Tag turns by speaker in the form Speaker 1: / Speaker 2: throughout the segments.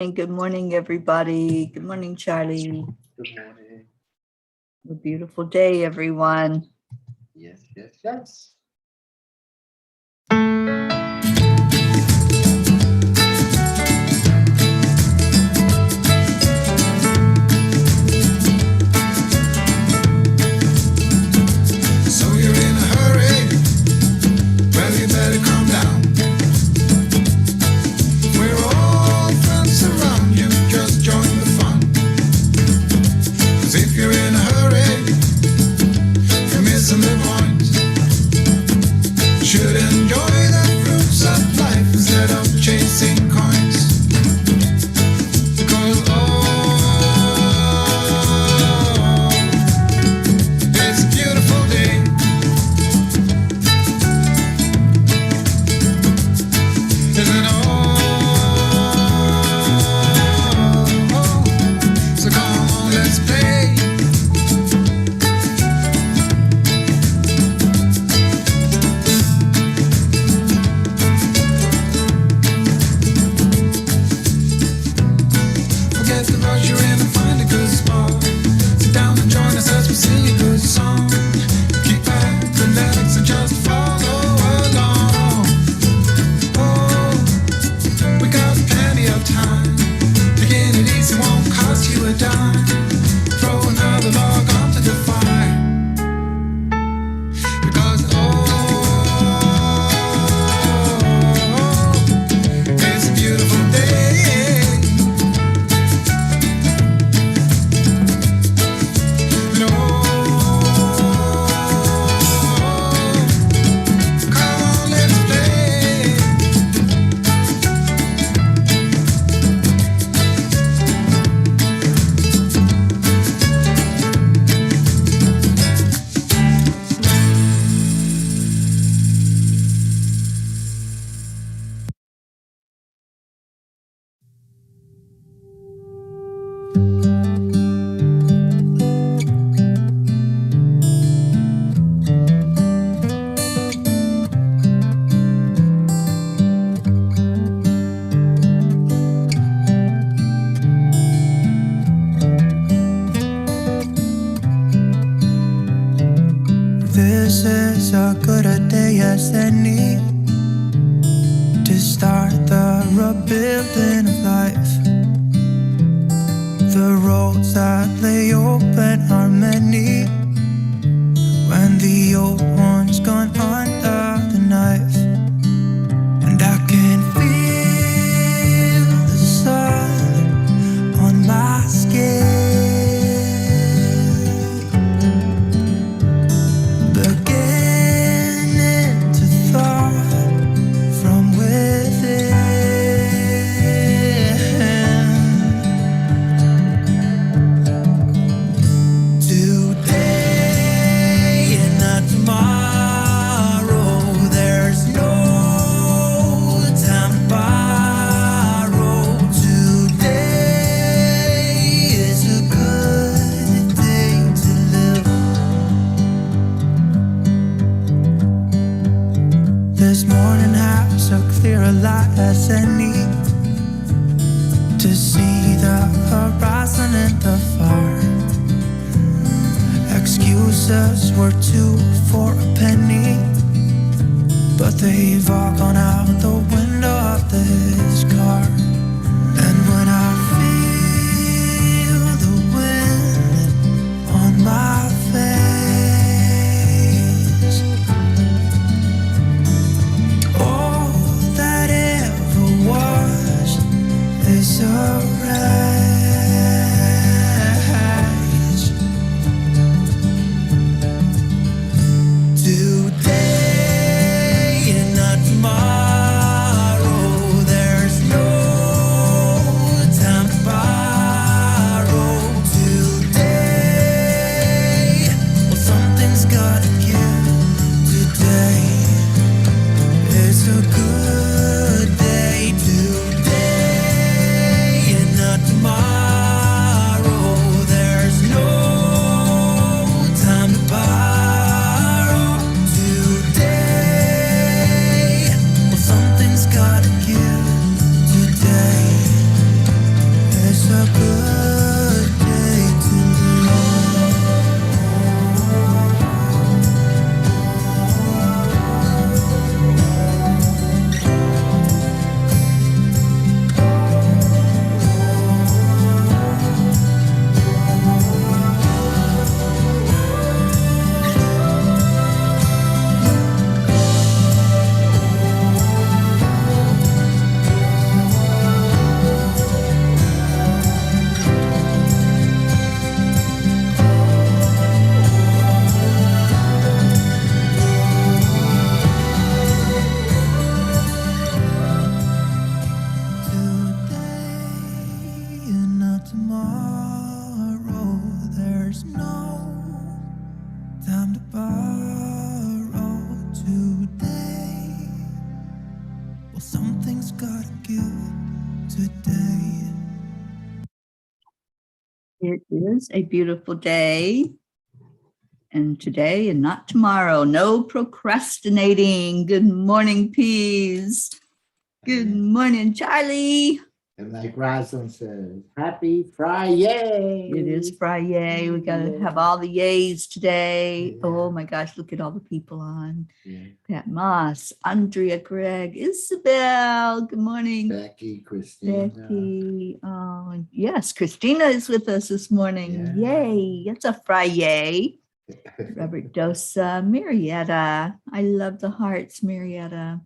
Speaker 1: Good morning, everybody. Good morning, Charlie.
Speaker 2: Good morning.
Speaker 1: A beautiful day, everyone.
Speaker 2: Yes, yes, yes.
Speaker 3: So you're in a hurry? Well, you better calm down. We're all friends around you, just join the fun. 'Cause if you're in a hurry, you're missing the point. Should enjoy the fruits of life instead of chasing coins. Because it's a beautiful day. Isn't it so come on, let's play. Forget the rush, you're in and find a good spot. Sit down and join us as we sing a good song. Keep back, relax, and just follow along. Oh, we got plenty of time. Taking it easy won't cost you a dime. Throw another log onto the fire. Because it's a beautiful day. And come on, let's play.
Speaker 4: This is a good a day as any to start the rebuilding of life. The roads that lay open are many when the old one's gone under the knife. And I can feel the sun on my skin, beginning to thaw from within. Today and not tomorrow, there's no time to borrow. Today is a good day to live. This morning has a clearer light as any to see the horizon in the far. Excuses were 2 for a penny, but they've all gone out the window of this car. And when I feel the wind on my face, all that ever was is a rage. Today and not tomorrow, there's no time to borrow. Today, well, something's gotta give. Today is a good day. Today and not tomorrow. tomorrow. There's no time to borrow today. Well, something's gotta give today.
Speaker 1: It is a beautiful day. And today and not tomorrow. No procrastinating. Good morning, Peas. Good morning, Charlie.
Speaker 2: And like Rosalind says, happy Friday.
Speaker 1: It is Friday. We got to have all the yays today.
Speaker 2: Yeah.
Speaker 1: Oh my gosh, look at all the people on.
Speaker 2: Yeah.
Speaker 1: Pat Moss, Andrea, Greg, Isabel. Good morning.
Speaker 2: Becky, Christina.
Speaker 1: Becky. Oh, yes, Christina is with us this morning.
Speaker 2: Yeah.
Speaker 1: Yay. It's a Friday. Robert Dosa, Marietta. I love the hearts, Marietta.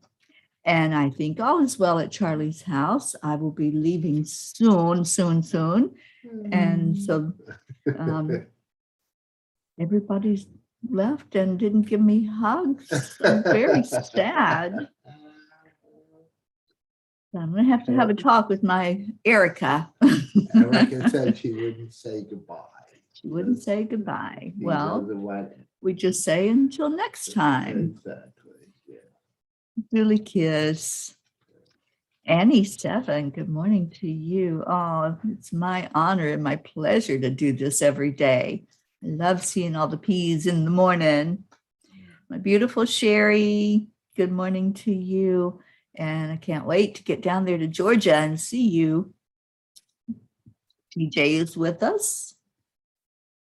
Speaker 1: And I think all is well at Charlie's house. I will be leaving soon. And so everybody's left and didn't give me hugs. I'm very sad. I'm going to have a talk with my Erica.
Speaker 2: Erica said she wouldn't say goodbye.
Speaker 1: She wouldn't say goodbye.
Speaker 2: These
Speaker 1: Well,
Speaker 2: are the what-
Speaker 1: we just say until next time.
Speaker 2: Exactly. Yeah.
Speaker 1: Julie kiss. Annie Stefan, good morning to you. Oh, it's my honor and my pleasure to do this every day. I love seeing all the peas in the morning. My beautiful Sherry, good morning to you. And I can't wait to get down there to Georgia and see you. TJ is with us.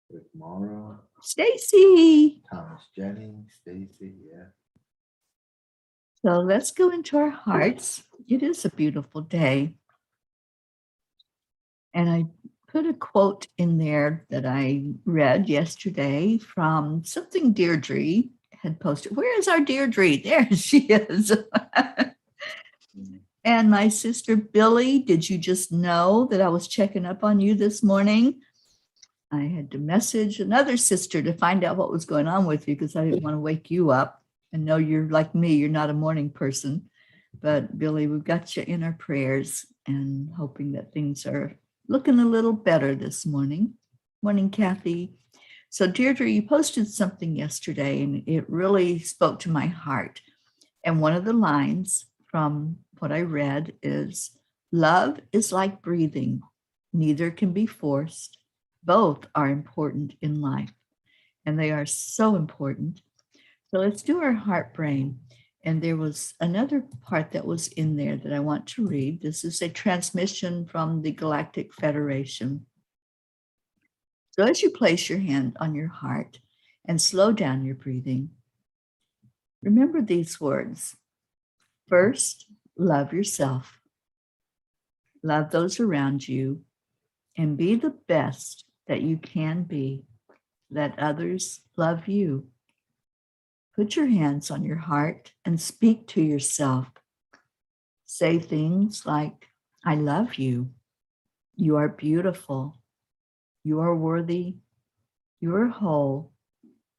Speaker 2: With Mara,
Speaker 1: Stacy.
Speaker 2: Thomas Jennings, Stacy, yeah.
Speaker 1: So let's go into our hearts. It is a beautiful day. And I put a quote in there that I read yesterday from something Deirdre had posted. Where is our Deirdre? There she is. And my sister Billy, did you just know that I was checking up on you this morning? I had to message another sister to find out what was going on with you because I didn't want to wake you up. And know you're like me, you're not a morning person. But Billy, we've got you in our prayers and hoping that things are looking a little better this morning. Morning, Kathy. So Deirdre, you posted something yesterday and it really spoke to my heart. And one of the lines from what I read is, love is like breathing. Neither can be forced. Both are important in life. And they are so important. So let's do our heart brain. And there was another part that was in there that I want to read. This is a transmission from the Galactic Federation. So as you place your hand on your heart and slow down your breathing, remember these words. First, love yourself. Love those around you and be the best that you can be. Let others love you. Put your hands on your heart and speak to yourself. Say things like, I love you. You are beautiful. You are worthy. You are whole.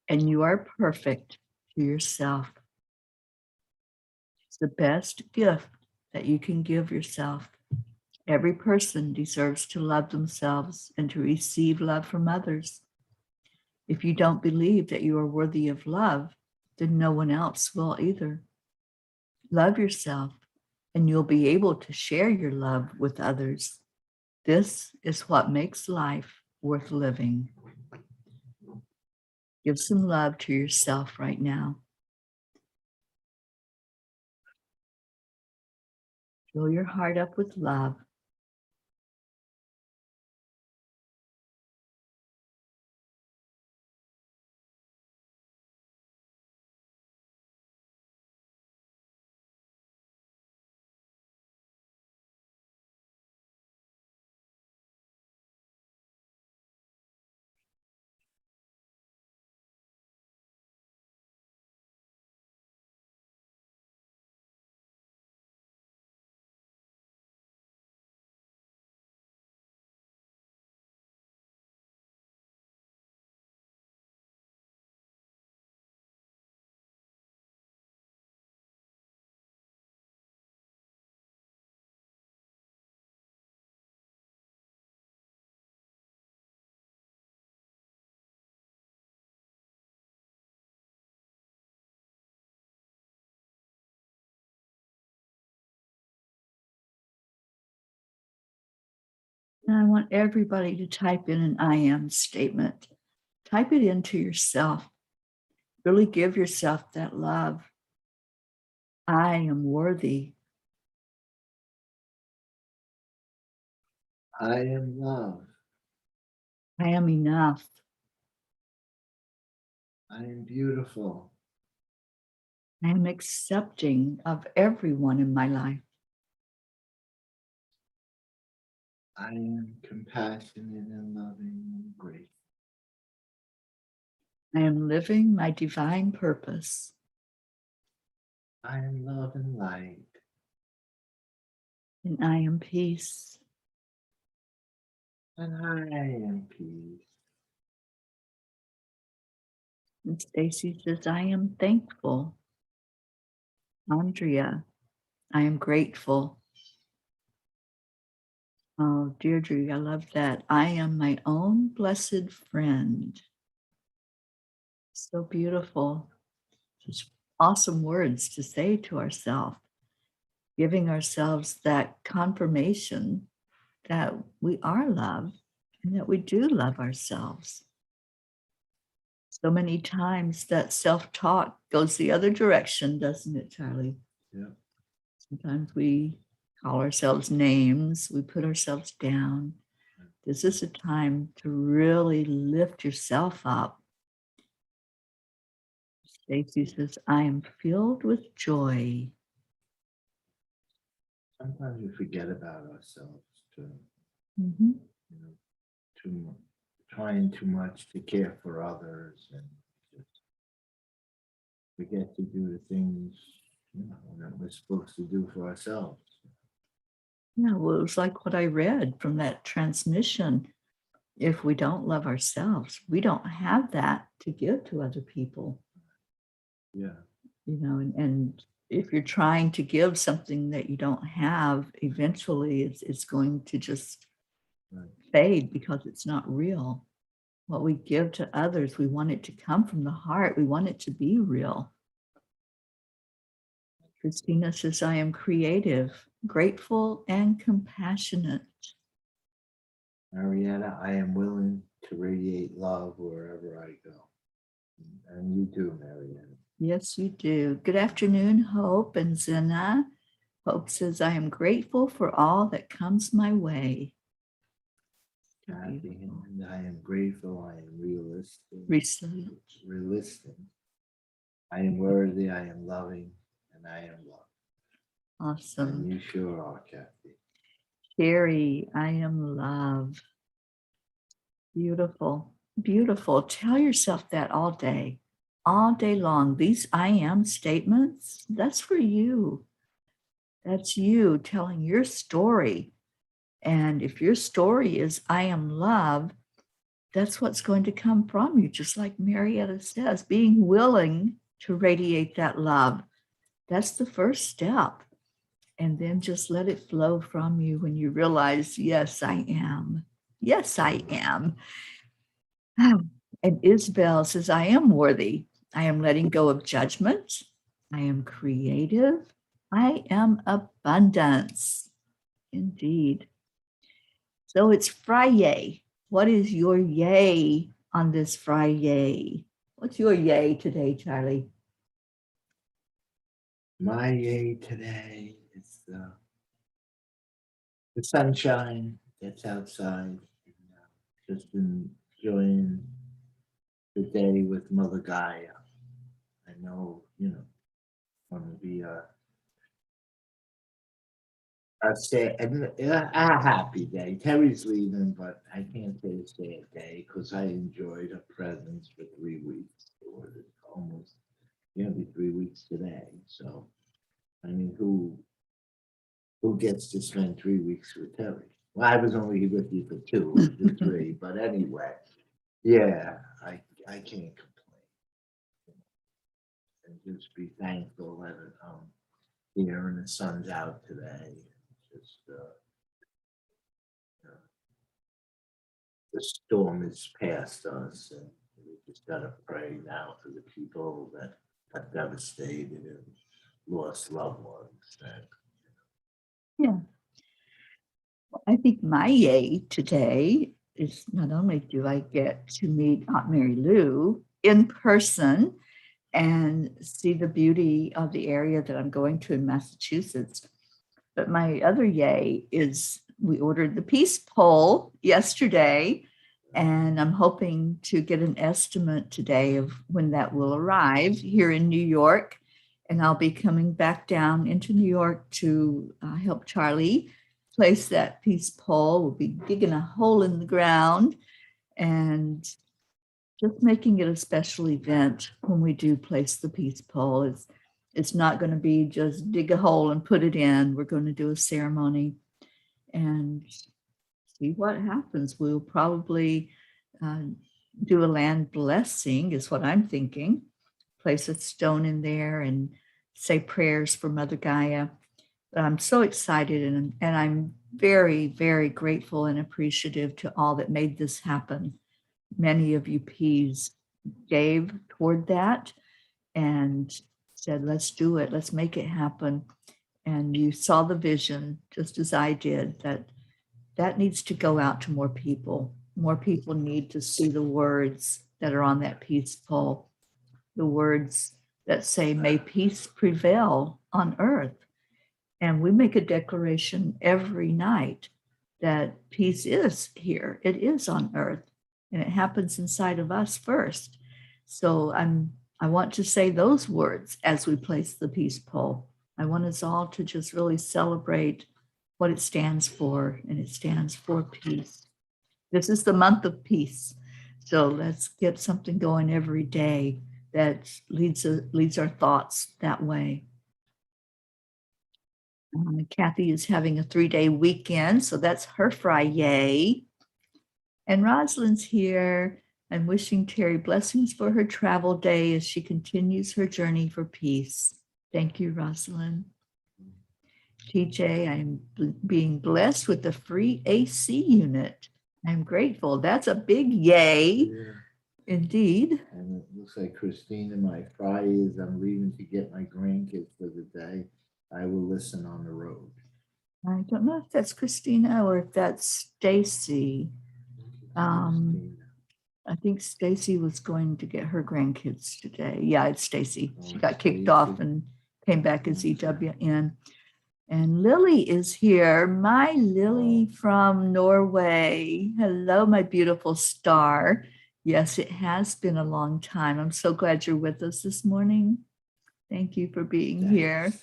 Speaker 1: And you are perfect to yourself. It's the best gift that you can give yourself. Every person deserves to love themselves and to receive love from others. If you don't believe that you are worthy of love, then no one else will either. Love yourself, and you'll be able to share your love with others. This is what makes life worth living. Give some love to yourself right now. Fill your heart up with love. And I want everybody to type in an I am statement. Type it into yourself. Really give yourself that love. I am worthy.
Speaker 2: I am love.
Speaker 1: I am enough.
Speaker 2: I am beautiful.
Speaker 1: I am accepting of everyone in my life.
Speaker 2: I am compassionate and loving and grateful.
Speaker 1: I am living my divine purpose.
Speaker 2: I am love and light.
Speaker 1: And I am peace.
Speaker 2: And I am peace.
Speaker 1: And Stacy says, I am thankful. Andrea, I am grateful. Oh, Deirdre, I love that. I am my own blessed friend. So beautiful. Just awesome words to say to ourselves, giving ourselves that confirmation that we are loved and that we do love ourselves. So many times that self-talk goes the other direction, doesn't it, Charlie?
Speaker 2: Yeah.
Speaker 1: Sometimes we call ourselves names, we put ourselves down. This is a time to really lift yourself up. Stacy says, I am filled with joy.
Speaker 2: Sometimes we forget about ourselves too.
Speaker 1: Mhm.
Speaker 2: You know, trying too much to care for others and just forget to do the things, you know, that we're supposed to do for ourselves.
Speaker 1: Yeah, well, it was like what I read from that transmission. If we don't love ourselves, we don't have that to give to other people.
Speaker 2: Yeah.
Speaker 1: You know, and if you're trying to give something that you don't have, eventually it's going to just
Speaker 2: Right.
Speaker 1: fade because it's not real. What we give to others, we want it to come from the heart. We want it to be real. Christina says, I am creative, grateful, and compassionate.
Speaker 2: Marietta, I am willing to radiate love wherever I go. And you too, Marietta.
Speaker 1: Yes, you do. Good afternoon, Hope and Zena. Hope says, I am grateful for all that comes my way.
Speaker 2: Kathy, and I am grateful. I am realistic.
Speaker 1: Resilient.
Speaker 2: I am worthy. I am loving, and I am loved.
Speaker 1: Awesome.
Speaker 2: And you sure are, Kathy.
Speaker 1: Teri, I am love. Beautiful, beautiful. Tell yourself that all day long. These I am statements, that's for you. That's you telling your story. And if your story is I am love, that's what's going to come from you. Just like Marietta says, being willing to radiate that love. That's the first step. And then just let it flow from you when you realize, yes, I am. Yes, I am. And Isabel says, I am worthy. I am letting go of judgment. I am creative. I am abundance. Indeed. So it's Friday. What is your yay on this Friday? What's your yay today, Charlie?
Speaker 2: My yay today is the sunshine that's outside. Just enjoying the day with Mother Gaia. I know, you know, going to be a happy day. Teri's leaving, but I can't say a sad day because I enjoyed her presence for 3 weeks. It was almost gonna be 3 weeks today. So, I mean, who gets to spend 3 weeks with Teri? Well, I was only with you for 2 of the 3, but anyway, yeah, I can't complain. And just be thankful that here and the sun's out today. Just you know, the storm is past us, and we just gotta pray now for the people that are devastated and lost loved ones.
Speaker 1: Yeah. I think my yay today is not only do I get to meet Aunt Mary Lou in person and see the beauty of the area that I'm going to in Massachusetts, but my other yay is we ordered the peace pole yesterday, and I'm hoping to get an estimate today of when that will arrive here in New York. And I'll be coming back down into New York to help Charlie place that peace pole. We'll be digging a hole in the ground and just making it a special event when we do place the peace pole. It's not going to be just dig a hole and put it in. We're going to do a ceremony and see what happens. We'll probably do a land blessing is what I'm thinking. Place a stone in there and say prayers for Mother Gaia. But I'm so excited and I'm very, very grateful and appreciative to all that made this happen. Many of you P's gave toward that and said, let's do it. Let's make it happen. And you saw the vision, just as I did, that needs to go out to more people. More people need to see the words that are on that peace pole, the words that say, may peace prevail on earth. And we make a declaration every night that peace is here. It is on earth. And it happens inside of us first. So I want to say those words as we place the peace pole. I want us all to just really celebrate what it stands for, and it stands for peace. This is the month of peace. So let's get something going every day that leads our thoughts that way. Kathy is having a 3-day weekend, so that's her Friday. And Rosalind's here. I'm wishing Teri blessings for her travel day as she continues her journey for peace. Thank you, Rosalind. TJ, I'm being blessed with a free AC unit. I'm grateful. That's a big yay.
Speaker 2: Yeah.
Speaker 1: Indeed.
Speaker 2: And it looks like Christina, my Friday is I'm leaving to get my grandkids for the day. I will listen on the road.
Speaker 1: I don't know if that's Christina or if that's Stacy. I think Stacy was going to get her grandkids today. Yeah, it's Stacy. She
Speaker 2: Oh,
Speaker 1: got kicked
Speaker 2: Stacy.
Speaker 1: off and came back as EWN. And Lily is here. My Lily from Norway. Hello, my beautiful star. Yes, it has been a long time. I'm so glad you're with us this morning. Thank you for being here.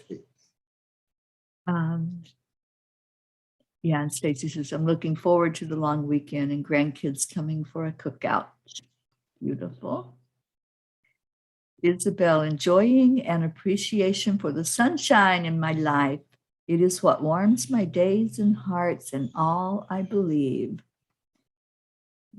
Speaker 1: Yeah, and Stacy says, I'm looking forward to the long weekend and grandkids coming for a cookout. Beautiful. Isabel, enjoying and appreciation for the sunshine in my life. It is what warms my days and hearts and all I believe.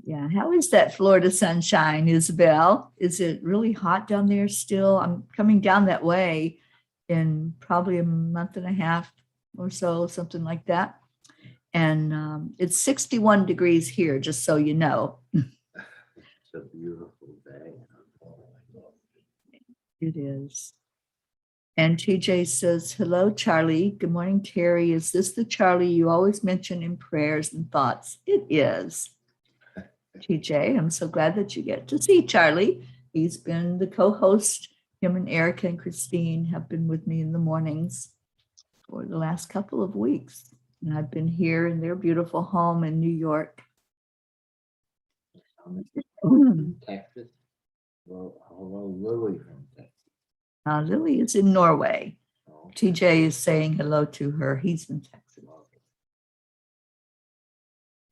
Speaker 1: Yeah, how is that Florida sunshine, Isabel? Is it really hot down there still? I'm coming down that way in probably a month and a half or so, something like that. And it's 61 degrees here, just so you know.
Speaker 2: It's a beautiful day.
Speaker 1: It is. And TJ says, hello, Charlie. Good morning, Teri. Is this the Charlie you always mention in prayers and thoughts? It is. TJ, I'm so glad that you get to see Charlie. He's been the co-host. Him and Erica and Christine have been with me in the mornings for the last couple of weeks. And I've been here in their beautiful home in New York.
Speaker 2: Texas. Well, hello, Lily from Texas.
Speaker 1: Lily is in Norway.
Speaker 2: Oh,
Speaker 1: TJ is saying hello to her. He's in Texas.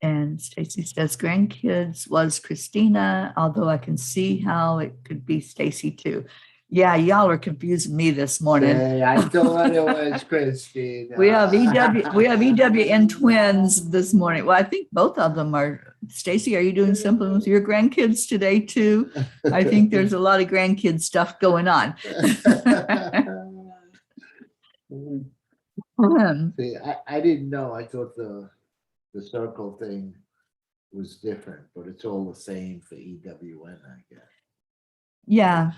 Speaker 1: And Stacy says, grandkids was Christina, although I can see how it could be Stacy too. Yeah, y'all are confusing me this morning.
Speaker 2: Hey, I thought it was Christina.
Speaker 1: We have EWN twins this morning. Well, I think both of them are. Stacy, are you doing something with your grandkids today too? I think there's a lot of grandkid stuff going on.
Speaker 2: See, I didn't know. I thought the circle thing was different, but it's all the same for EWN, I guess.
Speaker 1: Yeah,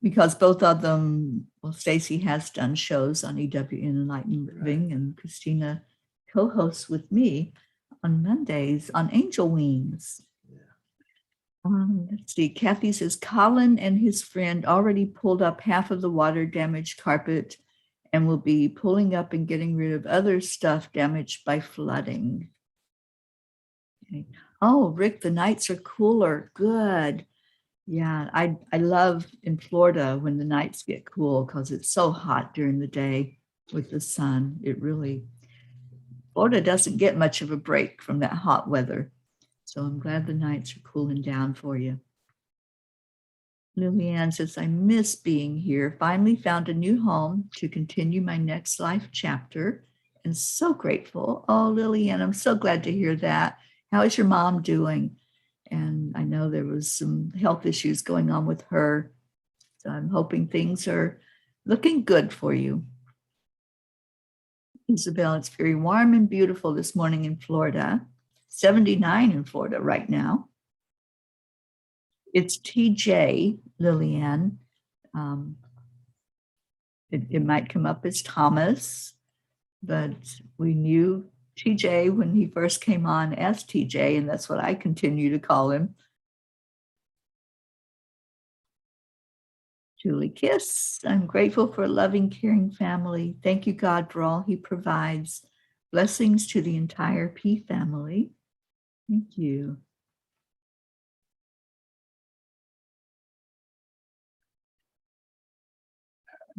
Speaker 1: because both of them, well, Stacy has done shows on EWN Enlightened Living, and Christina co-hosts with me on Mondays on Angel Wings. Let's see. Kathy says Colin and his friend already pulled up half of the water damaged carpet and will be pulling up and getting rid of other stuff damaged by flooding. Okay. Oh, Rick, the nights are cooler. Good. Yeah, I love in Florida when the nights get cool because it's so hot during the day with the sun. Florida doesn't get much of a break from that hot weather. So I'm glad the nights are cooling down for you. Lillian says, I miss being here. Finally found a new home to continue my next life chapter and so grateful. Oh, Lillian, I'm so glad to hear that. How is your mom doing? And I know there was some health issues going on with her. So I'm hoping things are looking good for you. Isabel, it's very warm and beautiful this morning in Florida. 79 in Florida right now. It's TJ, Lillian. It might come up as Thomas, but we knew TJ when he first came on as TJ, and that's what I continue to call him. Julie Kiss, I'm grateful for a loving, caring family. Thank you, God, for all he provides. Blessings to the entire P family. Thank you.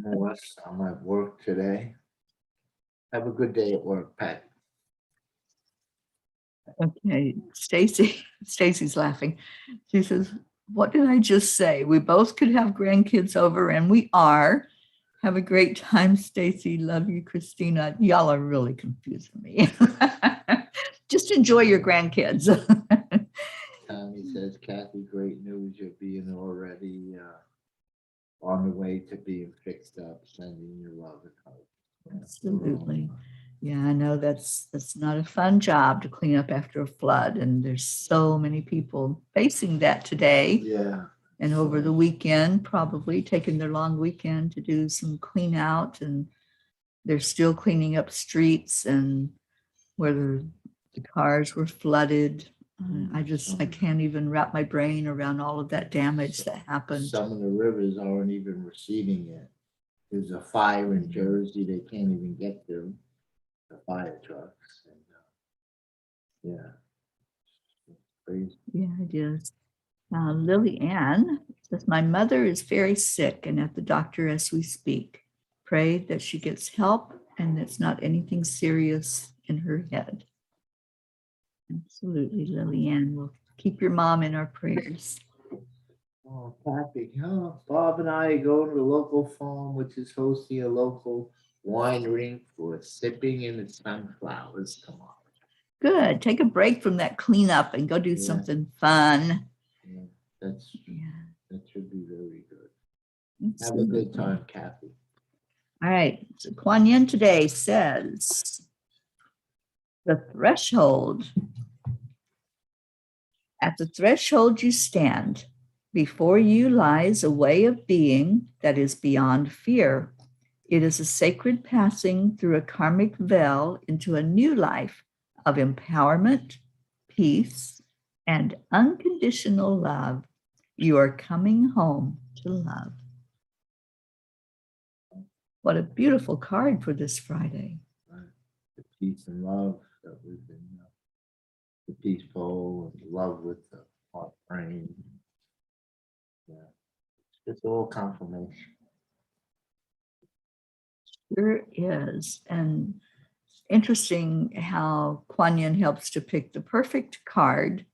Speaker 2: I'm at work today. Have a good day at work, Pat.
Speaker 1: Okay, Stacy's laughing. She says, what did I just say? We both could have grandkids over, and we are. Have a great time, Stacy. Love you, Christina. Y'all are really confusing me. Just enjoy your grandkids.
Speaker 2: Tommy says, Kathy, great news. You're being already on the way to being fixed up, sending your love and hope.
Speaker 1: Absolutely. Yeah, I know that's not a fun job to clean up after a flood. And there's so many people facing that today.
Speaker 2: Yeah.
Speaker 1: And over the weekend, probably taking their long weekend to do some clean out. And they're still cleaning up streets and where the cars were flooded. I can't even wrap my brain around all of that damage that happened.
Speaker 2: Some of the rivers aren't even receiving it. There's a fire in Jersey they can't even get to, the fire trucks. And, yeah, it's crazy.
Speaker 1: Yeah, it is. Lily Ann says, my mother is very sick and at the doctor as we speak. Pray that she gets help and it's not anything serious in her head. Absolutely, Lily Ann. We'll keep your mom in our prayers.
Speaker 2: Oh, Pappy, Bob and I are going to the local farm, which is hosting a local wine rink for sipping in the sunflowers tomorrow.
Speaker 1: Good. Take a break from that cleanup and go do something fun.
Speaker 2: Yeah, that should be very good.
Speaker 1: Absolutely.
Speaker 2: Have a good time, Kathy.
Speaker 1: All right. So Kuan Yin today says, the threshold. At the threshold you stand. Before you lies a way of being that is beyond fear. It is a sacred passing through a karmic veil into a new life of empowerment, peace, and unconditional love. You are coming home to love. What a beautiful card for this Friday.
Speaker 2: Right. The peace and love that we've been, the peaceful and love with the heart brain. Yeah, it's all confirmation.
Speaker 1: There is. And interesting how Kuan Yin helps to pick the perfect card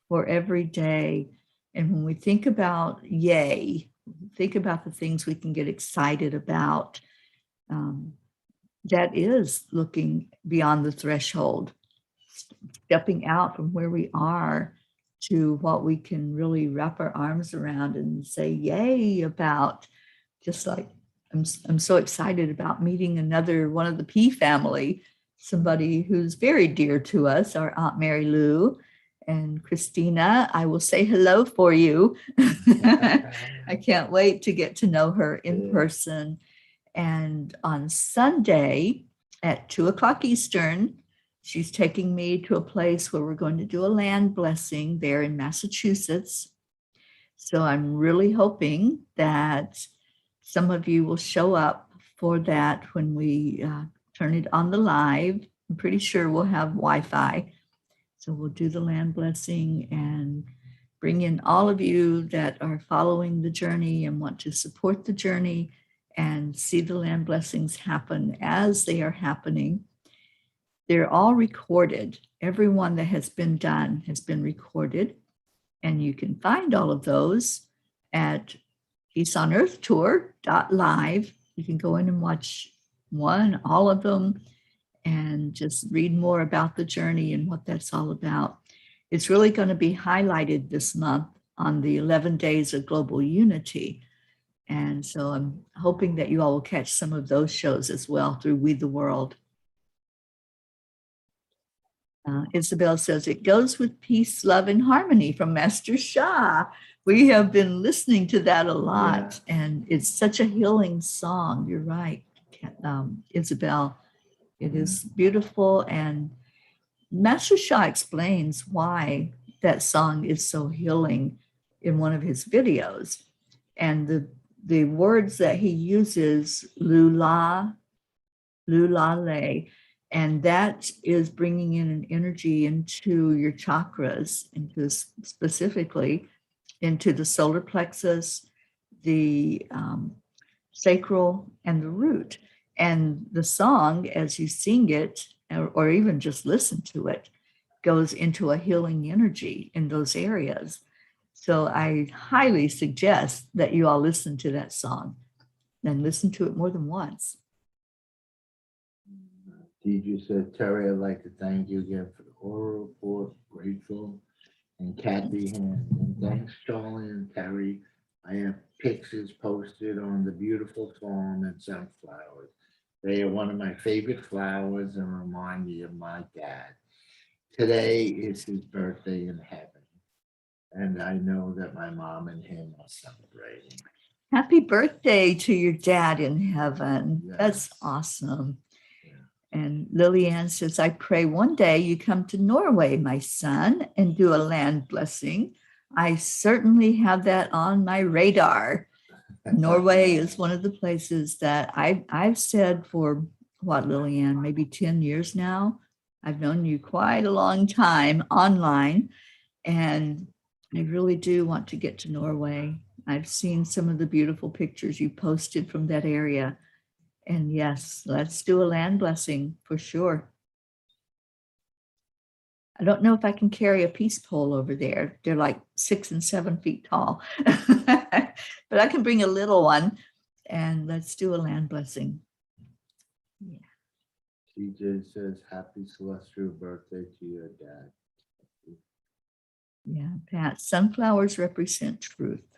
Speaker 1: for every day. And when we think about yay, think about the things we can get excited about. That is looking beyond the threshold, stepping out from where we are to what we can really wrap our arms around and say yay about. Just like I'm so excited about meeting another one of the P family, somebody who's very dear to us, our Aunt Mary Lou. And Christina, I will say hello for you. I can't wait to get to know her in person. And on Sunday at 2:00 Eastern, She's taking me to a place where we're going to do a land blessing there in Massachusetts. So I'm really hoping that some of you will show up for that when we turn it on the live. I'm pretty sure we'll have Wi-Fi. So we'll do the land blessing and bring in all of you that are following the journey and want to support the journey and see the land blessings happen as they are happening. They're all recorded. Every one that has been done has been recorded. And you can find all of those at peaceonearthtour.live. You can go in and watch all of them, and just read more about the journey and what that's all about. It's really going to be highlighted this month on the 11 days of global unity. And so I'm hoping that you all will catch some of those shows as well through We the World. Isabel says, it goes with peace, love, and harmony from Master Shah. We have been listening to that a lot, and it's such a healing song. You're right, Isabel. It is beautiful, and Master Shah explains why that song is so healing in one of his videos. And the words that he uses, lula, le, and that is bringing in an energy into your chakras, into specifically into the solar plexus, the sacral, and the root. And the song, as you sing it, or even just listen to it, goes into a healing energy in those areas. So I highly suggest that you all listen to that song and listen to it more than once.
Speaker 2: Deidre said, Terry, I'd like to thank you again for the oral report. Grateful. And Kathy, and thanks, Charlie and Terry. I have pictures posted on the beautiful farm and sunflowers. They are one of my favorite flowers and remind me of my dad. Today is his birthday in heaven, and I know that my mom and him are celebrating.
Speaker 1: Happy birthday to your dad in heaven.
Speaker 2: Yes.
Speaker 1: That's awesome. And Lillian says, I pray one day you come to Norway, my son, and do a land blessing. I certainly have that on my radar. Norway is one of the places that I've said for what, Lillian, maybe 10 years now. I've known you quite a long time online, and I really do want to get to Norway. I've seen some of the beautiful pictures you posted from that area. And yes, let's do a land blessing for sure. I don't know if I can carry a peace pole over there. They're like 6 and 7 feet tall, but I can bring a little one, and let's do a land blessing. Yeah.
Speaker 2: TJ says, happy celestial birthday to your dad.
Speaker 1: Yeah, Pat, sunflowers represent truth.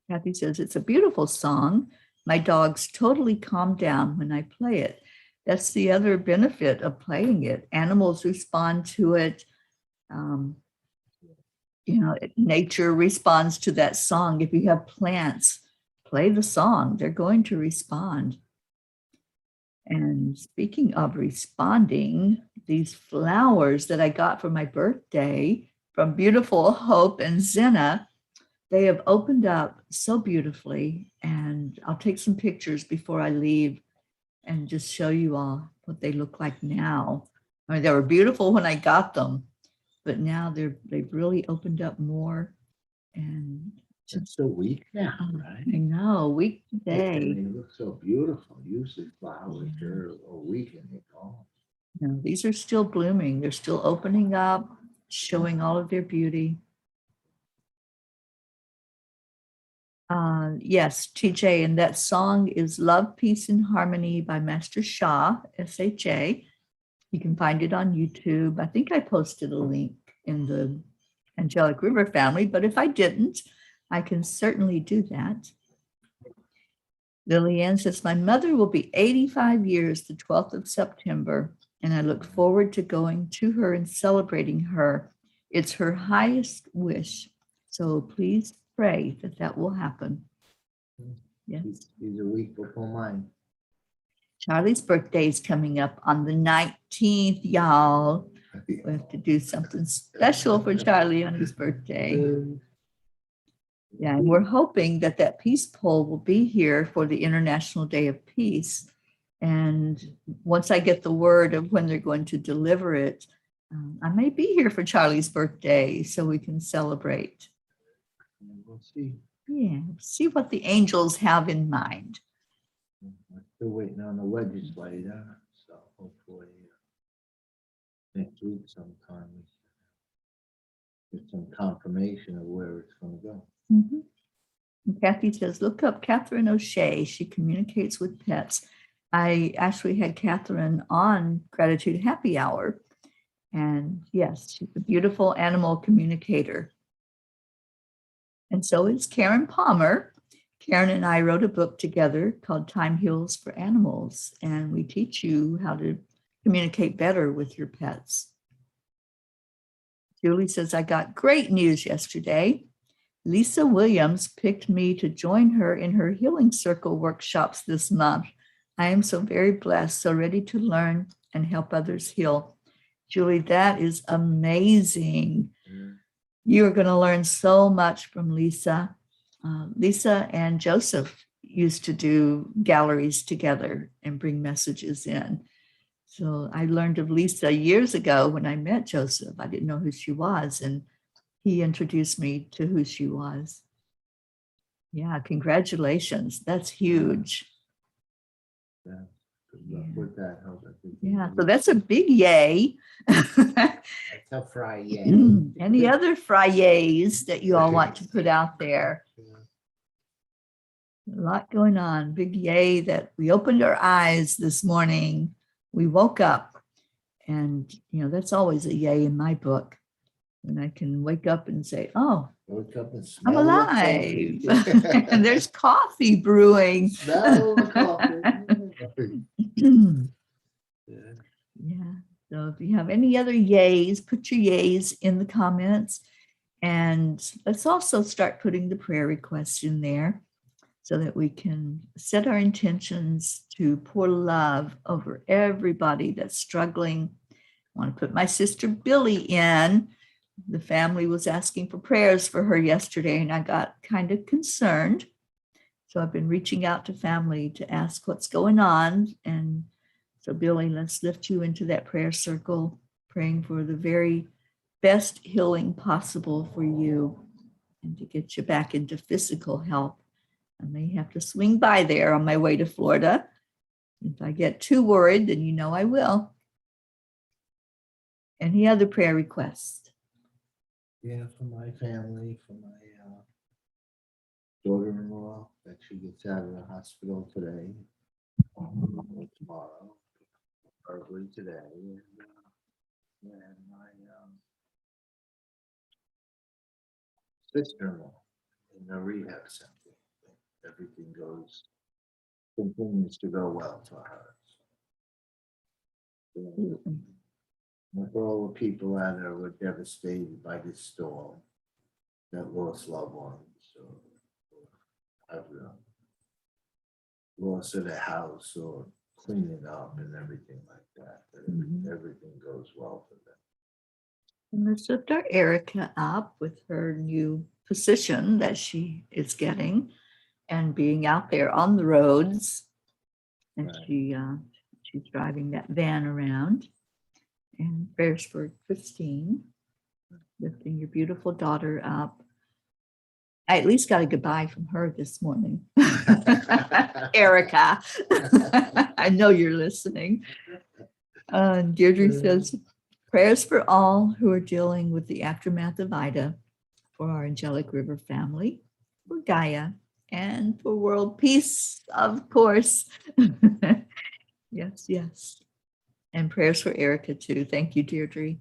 Speaker 1: Kathy says, it's a beautiful song. My dogs totally calm down when I play it. That's the other benefit of playing it. Animals respond to it. Nature responds to that song. If you have plants, play the song. They're going to respond. And speaking of responding, these flowers that I got for my birthday from Beautiful Hope and Zena, they have opened up so beautifully, and I'll take some pictures before I leave and just show you all what they look like now. I mean, they were beautiful when I got them, but now they've really opened up more. And
Speaker 2: It's a week now, right?
Speaker 1: I know, week today.
Speaker 2: They look so beautiful. Usually flowers are a week and they're gone.
Speaker 1: No, these are still blooming. They're still opening up, showing all of their beauty. Yes, TJ, and that song is Love, Peace, and Harmony by Master Shah, S-H-A. You can find it on YouTube. I think I posted a link in the Angelic River Family, but if I didn't, I can certainly do that. Lillian says, my mother will be 85 years the 12th of September, and I look forward to going to her and celebrating her. It's her highest wish. So please pray that that will happen. Yes.
Speaker 2: He's a week before mine.
Speaker 1: Charlie's birthday is coming up on the 19th, y'all. We have to do something special for Charlie on his birthday. Yeah, and we're hoping that that peace pole will be here for the International Day of Peace. And once I get the word of when they're going to deliver it, I may be here for Charlie's birthday so we can celebrate.
Speaker 2: We'll see.
Speaker 1: Yeah, see what the angels have in mind.
Speaker 2: We're still waiting on the legislator, so hopefully next week sometime we should get some confirmation of where it's going to go.
Speaker 1: Mhm. And Kathy says, look up Catherine O'Shea. She communicates with pets. I actually had Catherine on Gratitude Happy Hour. And yes, she's a beautiful animal communicator. And so is Karen Palmer. Karen and I wrote a book together called Time Heals for Animals. And we teach you how to communicate better with your pets. Julie says, I got great news yesterday. Lisa Williams picked me to join her in her Healing Circle workshops this month. I am so very blessed, so ready to learn and help others heal. Julie, that is amazing. You are going to learn so much from Lisa. Lisa and Joseph used to do galleries together and bring messages in. So I learned of Lisa years ago when I met Joseph. I didn't know who she was, and he introduced me to who she was. Yeah, congratulations. That's huge.
Speaker 2: Yeah, good luck with that. Hope I think
Speaker 1: Yeah, so that's a big yay.
Speaker 2: that's a Friday.
Speaker 1: Any other Fridays that you all want to put out there? A lot going on. Big yay that we opened our eyes this morning. We woke up, and that's always a yay in my book. And I can wake up and say, oh,
Speaker 2: Wake up and
Speaker 1: I'm
Speaker 2: smell
Speaker 1: alive.
Speaker 2: the
Speaker 1: And there's coffee brewing.
Speaker 2: smell the coffee. Yeah.
Speaker 1: Yeah. So if you have any other yays, put your yays in the comments. And let's also start putting the prayer requests in there so that we can set our intentions to pour love over everybody that's struggling. I want to put my sister Billy in. The family was asking for prayers for her yesterday, and I got kind of concerned. So I've been reaching out to family to ask what's going on. And so, Billy, let's lift you into that prayer circle, praying for the very best healing possible for you and to get you back into physical health. I may have to swing by there on my way to Florida. If I get too worried, then you know I will. Any other prayer requests?
Speaker 2: Yeah, for my family, for my daughter-in-law, that she gets out of the hospital today, or tomorrow, probably today, and my sister-in-law in the rehab center. Everything continues to go well for her. And for all the people out there who were devastated by this storm, that lost loved ones, or have loss of their house, or cleaning up and everything like that. Everything goes well for them.
Speaker 1: And let's lift our Erica up with her new position that she is getting and being out there on the roads. And
Speaker 2: Right.
Speaker 1: she's driving that van around. And prayers for Christine, lifting your beautiful daughter up. I at least got a goodbye from her this morning. Erica, I know you're listening. Deirdre says, prayers for all who are dealing with the aftermath of Ida, for our Angelic River family, for Gaia, and for world peace, of course. Yes, yes. And prayers for Erica too. Thank you, Deirdre.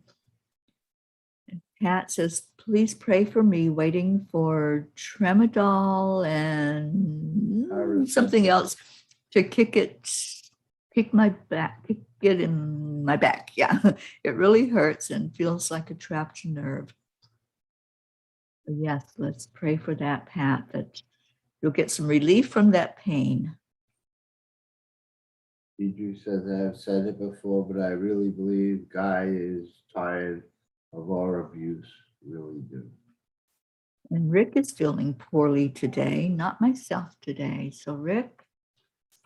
Speaker 1: And Pat says, please pray for me, waiting for tramadol and something else to kick it in my back. Yeah, it really hurts and feels like a trapped nerve. So yes, let's pray for that, Pat, that you'll get some relief from that pain.
Speaker 2: Deidre says, I've said it before, but I really believe Guy is tired of our abuse. Really do.
Speaker 1: And Rick is feeling poorly today, not myself today. So Rick,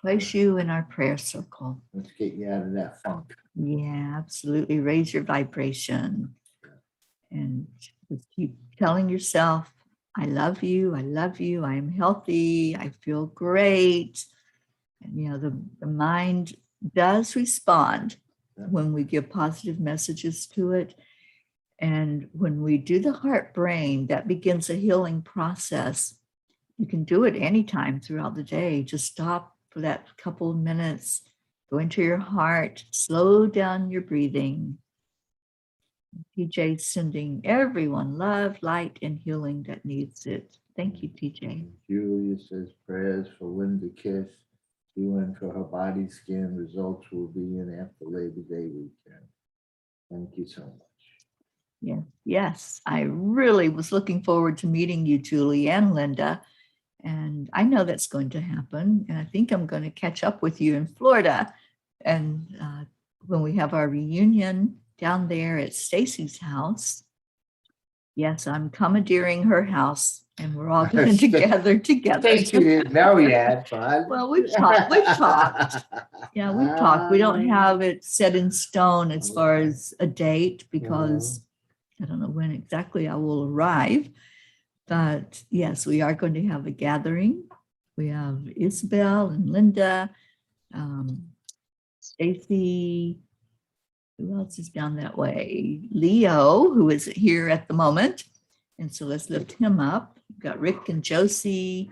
Speaker 1: place you in our prayer circle.
Speaker 2: Let's get you out of that funk.
Speaker 1: Yeah, absolutely. Raise your vibration and just keep telling yourself, I love you. I love you. I am healthy. I feel great. And, you know, the mind does respond when we give positive messages to it. And when we do the heart brain, that begins a healing process. You can do it anytime throughout the day. Just stop for that couple of minutes, go into your heart, slow down your breathing. TJ sending everyone love, light, and healing that needs it. Thank you, TJ.
Speaker 2: Julia says prayers for Linda Kiss. She went for her body scan. Results will be in after Labor Day weekend. Thank you so much.
Speaker 1: Yeah. Yes, I really was looking forward to meeting you, Julie and Linda. And I know that's going to happen. And I think I'm going to catch up with you in Florida. And when we have our reunion down there at Stacy's house, yes, I'm commandeering her house and we're all going to gather together.
Speaker 2: Stacy didn't know yet, but
Speaker 1: Well, we've talked. Yeah, we've talked. We don't have it set in stone as far as a date because I don't know when exactly I will arrive. But yes, we are going to have a gathering. We have Isabel and Linda, Stacy. Who else is down that way? Leo, who isn't here at the moment. And so let's lift him up. We've got Rick and Josie,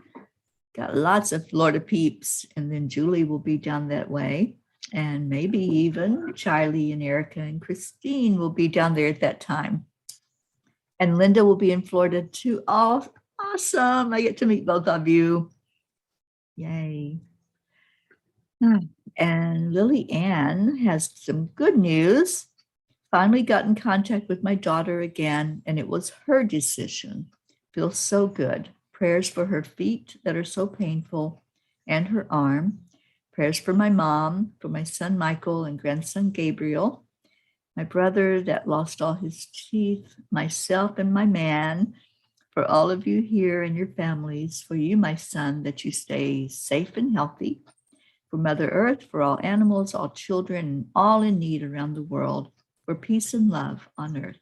Speaker 1: got lots of Florida peeps. And then Julie will be down that way. And maybe even Charlie and Erica and Christine will be down there at that time. And Linda will be in Florida too. Oh, awesome. I get to meet both of you. Yay. And Lily Ann has some good news. Finally got in contact with my daughter again, and it was her decision. Feels so good. Prayers for her feet that are so painful and her arm. Prayers for my mom, for my son Michael and grandson Gabriel, my brother that lost all his teeth, myself and my man, for all of you here and your families, for you, my son, that you stay safe and healthy, for Mother Earth, for all animals, all children, and all in need around the world, for peace and love on earth.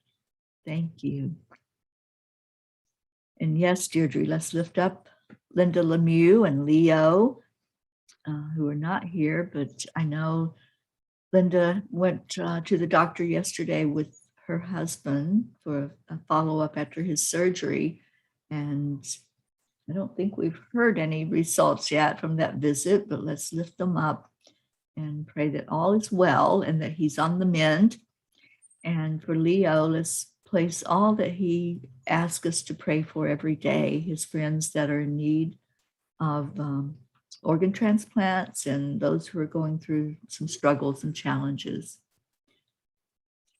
Speaker 1: Thank you. And yes, Deirdre, let's lift up Linda Lemieux and Leo, who are not here, but I know Linda went to the doctor yesterday with her husband for a follow-up after his surgery. And I don't think we've heard any results yet from that visit, but let's lift them up and pray that all is well and that he's on the mend. And for Leo, let's place all that he asks us to pray for every day, his friends that are in need of organ transplants and those who are going through some struggles and challenges.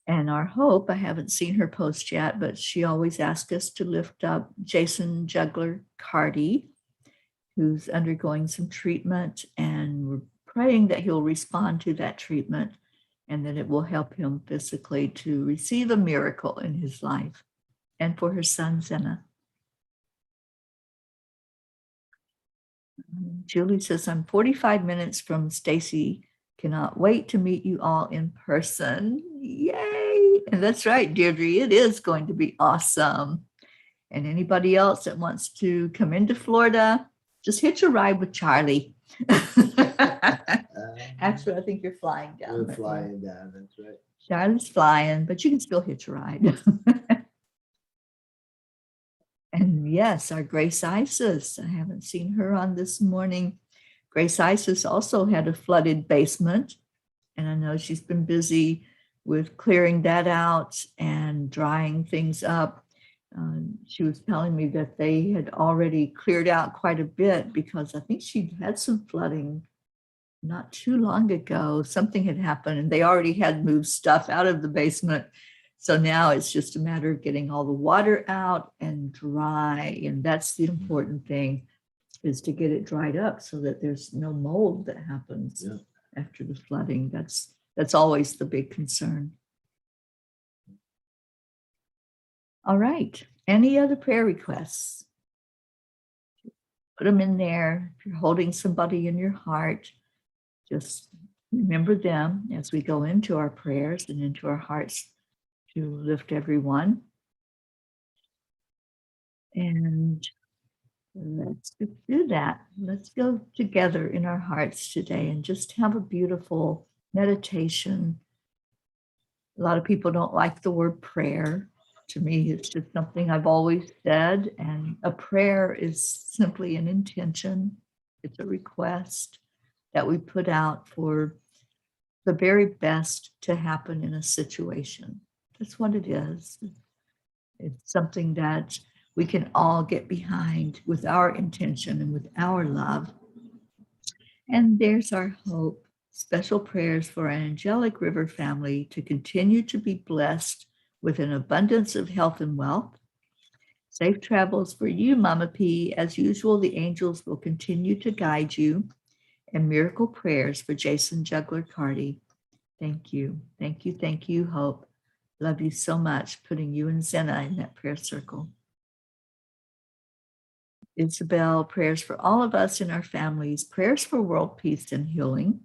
Speaker 1: And our hope, I haven't seen her post yet, but she always asks us to lift up Jason Juggler Carty, who's undergoing some treatment, and we're praying that he'll respond to that treatment and that it will help him physically to receive a miracle in his life. And for her son, Zena. Julie says, I'm 45 minutes from Stacy. Cannot wait to meet you all in person. Yay. And that's right, Deirdre, it is going to be awesome. And anybody else that wants to come into Florida, just hitch a ride with Charlie. Actually, I think you're flying down.
Speaker 2: We're flying down, that's right.
Speaker 1: Charlie's flying, but you can still hitch a ride. And yes, our Grace Isis, I haven't seen her on this morning. Grace Isis also had a flooded basement, and I know she's been busy with clearing that out and drying things up. She was telling me that they had already cleared out quite a bit because I think she'd had some flooding not too long ago. Something had happened and they already had moved stuff out of the basement. So now it's just a matter of getting all the water out and dry. And that's the important thing, is to get it dried up so that there's no mold that happens.
Speaker 2: Yeah.
Speaker 1: after the flooding. That's always the big concern. All right. Any other prayer requests? Put them in there. If you're holding somebody in your heart, just remember them as we go into our prayers and into our hearts to lift everyone. And let's just do that. Let's go together in our hearts today and just have a beautiful meditation. A lot of people don't like the word prayer. To me, it's just something I've always said. And a prayer is simply an intention. It's a request that we put out for the very best to happen in a situation. That's what it is. It's something that we can all get behind with our intention and with our love. And there's our hope. Special prayers for our Angelic River family to continue to be blessed with an abundance of health and wealth. Safe travels for you, Mama P. As usual, the angels will continue to guide you. And miracle prayers for Jason Juggler Carty. Thank you. Thank you. Thank you, Hope. Love you so much, putting you and Zena in that prayer circle. Isabel, prayers for all of us and our families, prayers for world peace and healing,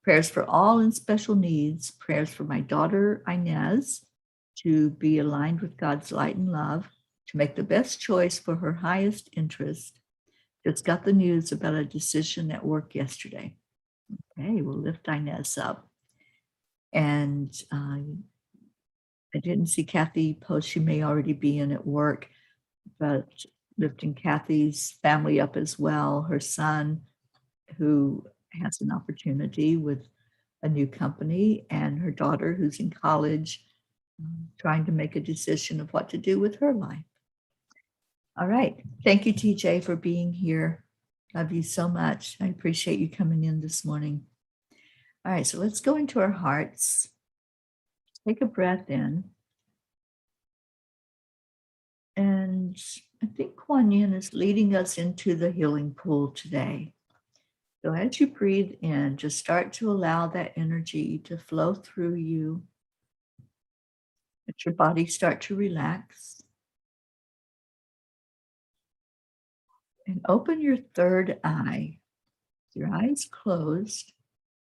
Speaker 1: prayers for all in special needs, prayers for my daughter Inez to be aligned with God's light and love, to make the best choice for her highest interest. Just got the news about a decision at work yesterday. Okay, we'll lift Inez up. And I didn't see Kathy post. She may already be in at work, but lifting Kathy's family up as well, her son, who has an opportunity with a new company, and her daughter, who's in college, trying to make a decision of what to do with her life. All right. Thank you, TJ, for being here. Love you so much. I appreciate you coming in this morning. All right, so let's go into our hearts. Take a breath in. And I think Kuan Yin is leading us into the healing pool today. So as you breathe in, just start to allow that energy to flow through you. Let your body start to relax. And open your third eye. Your eyes closed.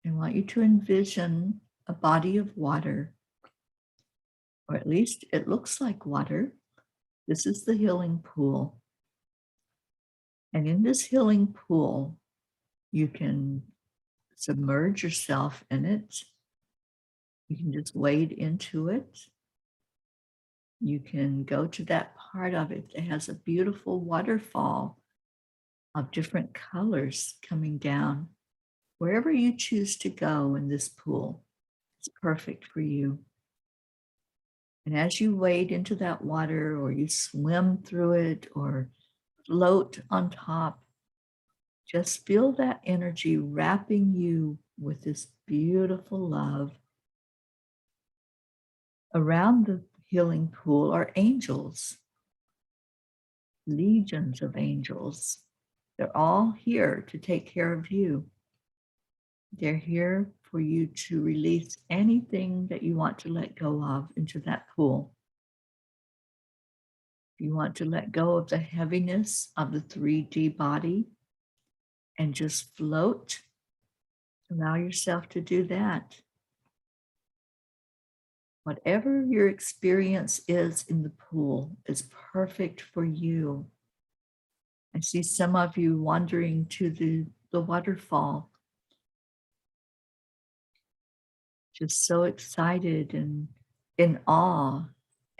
Speaker 1: I want you to envision a body of water, or at least it looks like water. This is the healing pool. And in this healing pool, you can submerge yourself in it. You can just wade into it. You can go to that part of it that has a beautiful waterfall of different colors coming down. Wherever you choose to go in this pool, it's perfect for you. And as you wade into that water, or you swim through it, or float on top, just feel that energy wrapping you with this beautiful love. Around the healing pool are angels, legions of angels. They're all here to take care of you. They're here for you to release anything that you want to let go of into that pool. If you want to let go of the heaviness of the 3D body and just float, allow yourself to do that. Whatever your experience is in the pool is perfect for you. I see some of you wandering to the waterfall, just so excited and in awe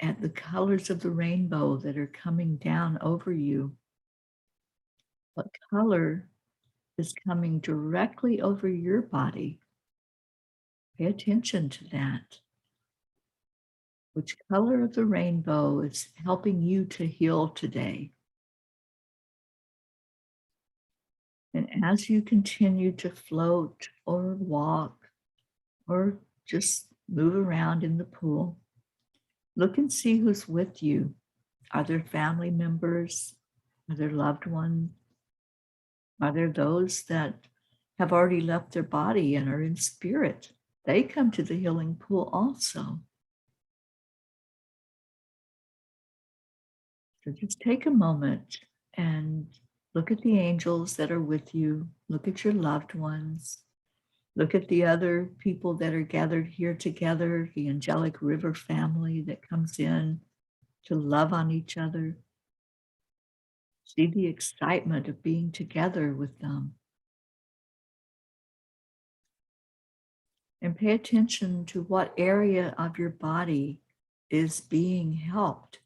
Speaker 1: at the colors of the rainbow that are coming down over you. What color is coming directly over your body? Pay attention to that. Which color of the rainbow is helping you to heal today? And as you continue to float or walk or just move around in the pool, look and see who's with you. Are there family members? Are there loved ones? Are there those that have already left their body and are in spirit. They come to the healing pool also. So just take a moment and look at the angels that are with you. Look at your loved ones. Look at the other people that are gathered here together, the Angelic River family that comes in to love on each other. See the excitement of being together with them. And pay attention to what area of your body is being helped.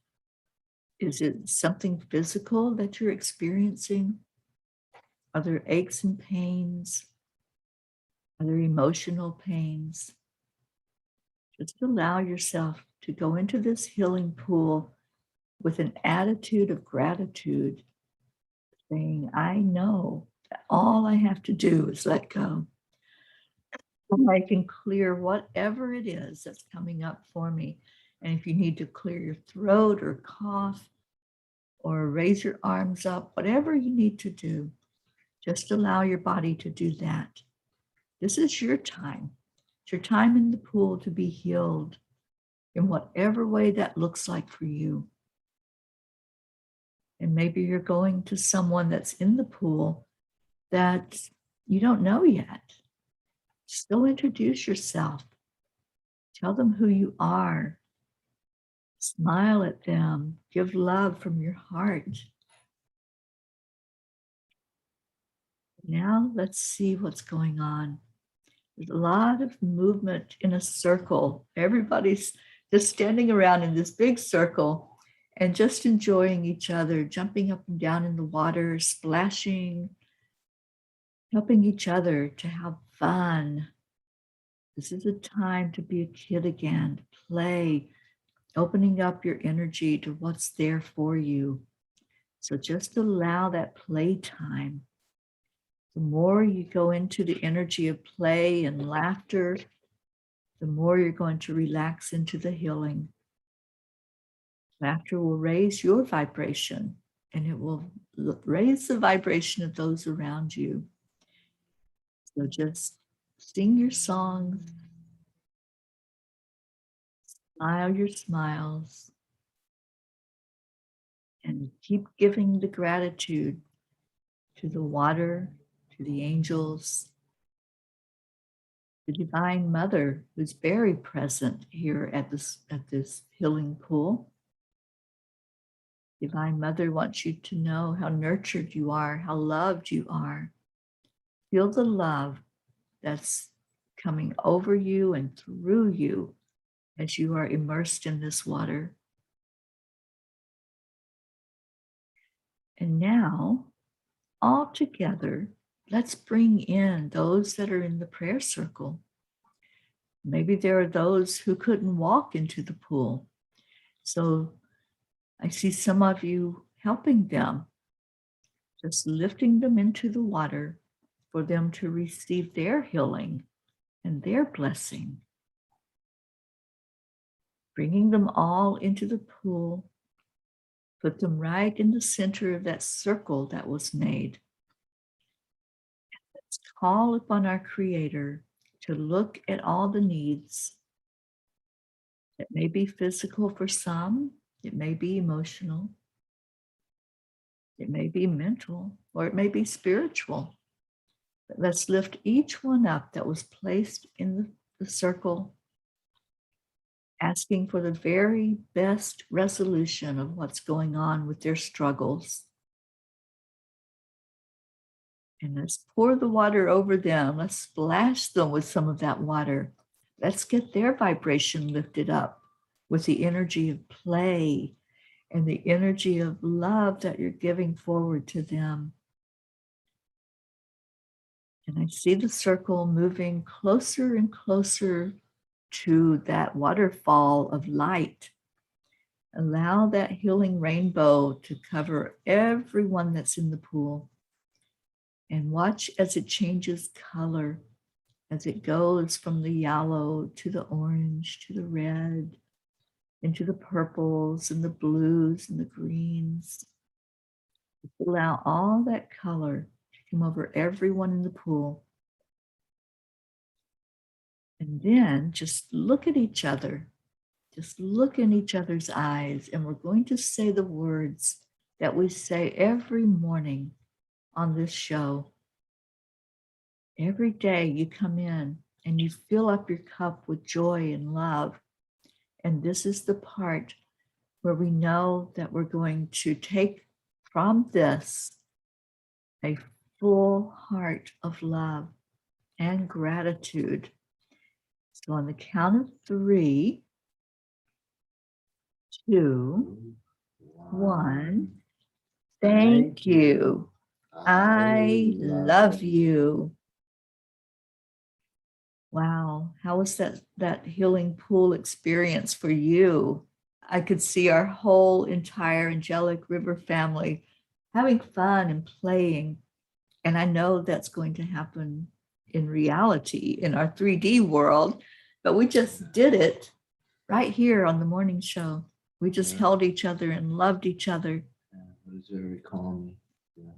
Speaker 1: Is it something physical that you're experiencing? Are there aches and pains? Are there emotional pains? Just allow yourself to go into this healing pool with an attitude of gratitude, saying, I know that all I have to do is let go. I can clear whatever it is that's coming up for me. And if you need to clear your throat or cough or raise your arms up, whatever you need to do, just allow your body to do that. This is your time. It's your time in the pool to be healed in whatever way that looks like for you. And maybe you're going to someone that's in the pool that you don't know yet. Still introduce yourself. Tell them who you are. Smile at them. Give love from your heart. Now let's see what's going on. There's a lot of movement in a circle. Everybody's just standing around in this big circle and just enjoying each other, jumping up and down in the water, splashing, helping each other to have fun. This is a time to be a kid again, to play, opening up your energy to what's there for you. So just allow that playtime. The more you go into the energy of play and laughter, the more you're going to relax into the healing. Laughter will raise your vibration, and it will raise the vibration of those around you. So just sing your songs, smile your smiles, and keep giving the gratitude to the water, to the angels, the Divine Mother who's very present here at this healing pool. Divine Mother wants you to know how nurtured you are, how loved you are. Feel the love that's coming over you and through you as you are immersed in this water. And now, all together, let's bring in those that are in the prayer circle. Maybe there are those who couldn't walk into the pool. So I see some of you helping them, just lifting them into the water for them to receive their healing and their blessing. Bringing them all into the pool, put them right in the center of that circle that was made. Let's call upon our Creator to look at all the needs. It may be physical for some, it may be emotional, it may be mental, or it may be spiritual. But let's lift each one up that was placed in the circle, asking for the very best resolution of what's going on with their struggles. And let's pour the water over them. Let's splash them with some of that water. Let's get their vibration lifted up with the energy of play and the energy of love that you're giving forward to them. And I see the circle moving closer and closer to that waterfall of light. Allow that healing rainbow to cover everyone that's in the pool. And watch as it changes color, as it goes from the yellow to the orange to the red, into the purples and the blues and the greens. Just allow all that color to come over everyone in the pool. And then just look at each other. Just look in each other's eyes, and we're going to say the words that we say every morning on this show. Every day you come in and you fill up your cup with joy and love. And this is the part where we know that we're going to take from this a full heart of love and gratitude. So on the count of 3, 2, 1, thank you. I love you. Wow, how was that healing pool experience for you? I could see our whole entire Angelic River family having fun and playing. And I know that's going to happen in reality in our 3D world, but we just did it right here on the morning show. We just held each other and loved each other.
Speaker 2: It was very calming. Yeah.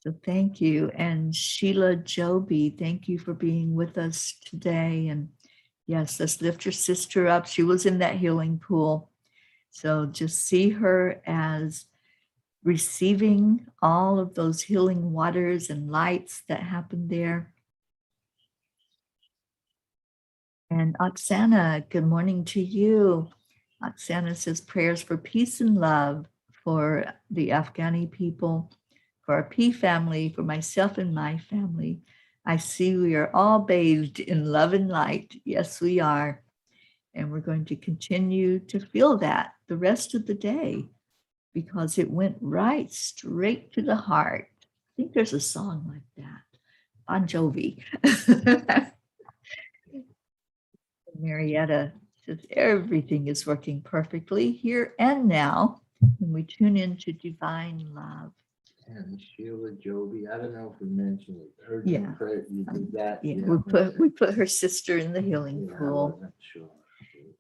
Speaker 1: So thank you. And Sheila Joby, thank you for being with us today. And yes, let's lift your sister up. She was in that healing pool. So just see her as receiving all of those healing waters and lights that happened there. And Oksana, good morning to you. Oksana says prayers for peace and love for the Afghani people, for our P family, for myself and my family. I see we are all bathed in love and light. Yes, we are. And we're going to continue to feel that the rest of the day because it went right straight to the heart. I think there's a song like that. Bon Jovi. Marietta says everything is working perfectly here and now when we tune into divine love.
Speaker 2: And Sheila Joby, I don't know if we mentioned it. Urgent
Speaker 1: Yeah.
Speaker 2: prayer, you did that.
Speaker 1: Yeah, we put her sister in the healing
Speaker 2: Yeah, I
Speaker 1: pool.
Speaker 2: wasn't sure.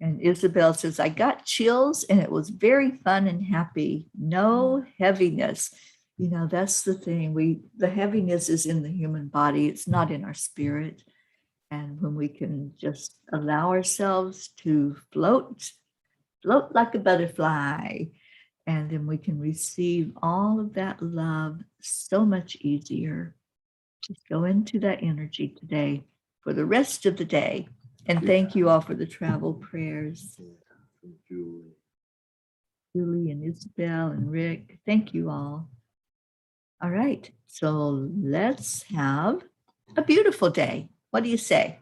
Speaker 1: And Isabel says, I got chills and it was very fun and happy. No heaviness. You know, that's the thing. The heaviness is in the human body. It's not in our spirit. And when we can just allow ourselves to float like a butterfly, and then we can receive all of that love so much easier. Just go into that energy today for the rest of the day. And thank you all for the travel prayers.
Speaker 2: Yeah, from Julie.
Speaker 1: Julie and Isabel and Rick, thank you all. All right, so let's have a beautiful day. What do you say?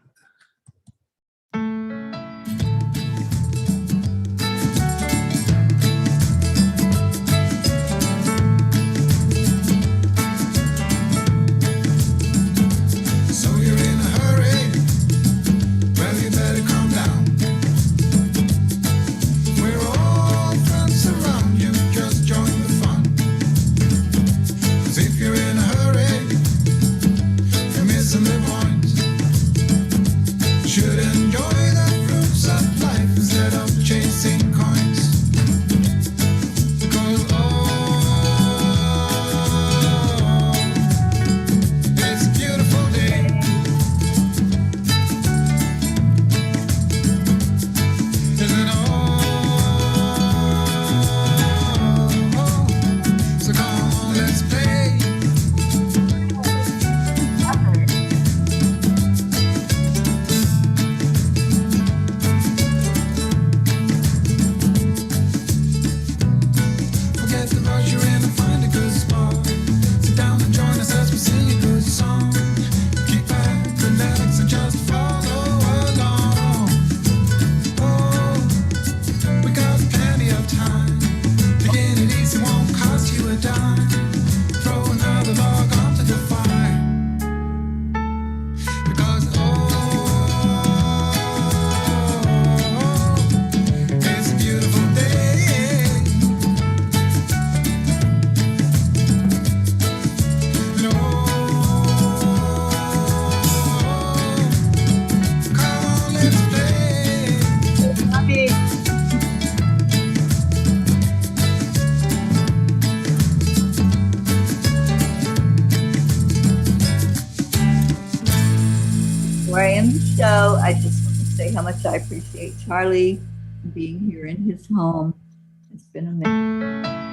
Speaker 3: So you're in a hurry? Well, you better calm down. We're all friends around you, just join the fun. 'Cause if you're in a hurry, you're missing the point.
Speaker 1: much I appreciate Charlie being here in his home. It's been amazing.